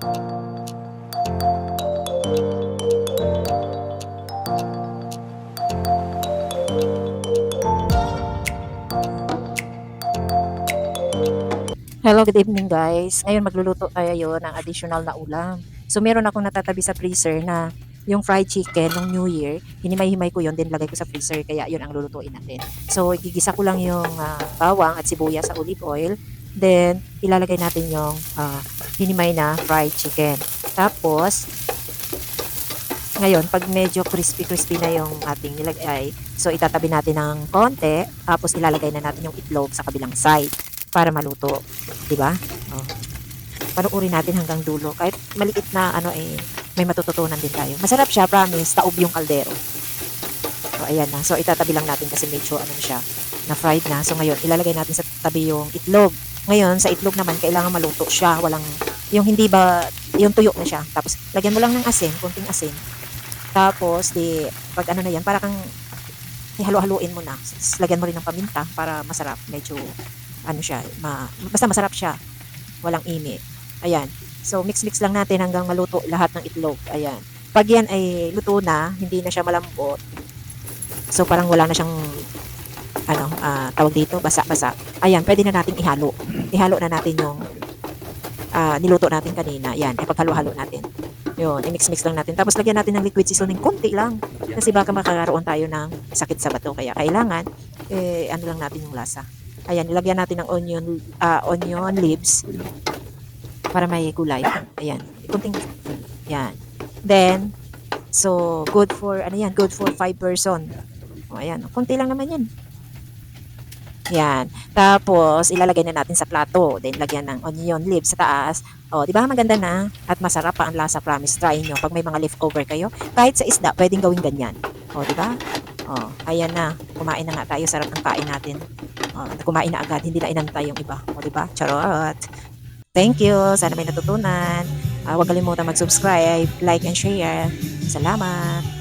Hello, good evening guys. Ngayon magluluto tayo ng additional na ulam. So meron akong natatabi sa freezer na yung fried chicken ng New Year, hinimay-himay ko yon din lagay ko sa freezer kaya yun ang lulutuin natin. So gigisa ko lang yung bawang at sibuyas sa olive oil. Then ilalagay natin yung hinimay na fried chicken. Tapos ngayon, pag medyo crispy-crispy na yung ating nilagay, so itatabi natin ng konti, tapos ilalagay na natin yung itlog sa kabilang side para maluto, 'di ba? Oh, panoorin natin hanggang dulo. Kahit maliit na ano may matututunan din tayo. Masarap siya, promise, taob yung kaldero. So ayan na. So itatabi lang natin kasi medyo ano siya, na fried na. So ngayon, ilalagay natin sa tabi yung itlog. Ngayon, sa itlog naman kailangan maluto siya, walang yung hindi ba yung tuyo na siya. Tapos lagyan mo lang ng asin, konting asin. Tapos di pag ano na yan, para kang ihalo-haluin mo na. Lagyan mo rin ng paminta para masarap. Medyo ano siya, basta masarap siya. Walang imi. Ayan. So mix-mix lang natin hanggang maluto lahat ng itlog. Ayan. Pag yan ay luto na, hindi na siya malambot. So parang wala na siyang ano, tawag dito, basa-basa. Ayan, pwede na nating ihalo. Ihalo na natin yung niluto natin kanina. Ayan, ipaghalo-halo natin. Yun, i-mix-mix lang natin. Tapos lagyan natin ng liquid seasoning konti lang. Kasi baka makakaroon tayo ng sakit sa bato. Kaya kailangan, ano lang natin yung lasa. Ayan, ilagyan natin ng onion leaves para may gulay. Ayan, kunting, yan. Then, so, good for, ano yan, good for 5 person. O, ayan, konti lang naman yan. Yan. Tapos, ilalagay na natin sa plato. Then, lagyan ng onion leaves sa taas. O, di ba maganda na? At masarap pa ang lasa, promise. Try nyo. Pag may mga leftover kayo, kahit sa isda, pwedeng gawin ganyan. O, di ba? O, ayan na. Kumain na nga tayo. Sarap ng kain natin. O, kumain na agad. Hindi na inantay yung iba. O, di ba? Charot. Thank you. Sana may natutunan. Huwag kalimutan mag-subscribe, like, and share. Salamat.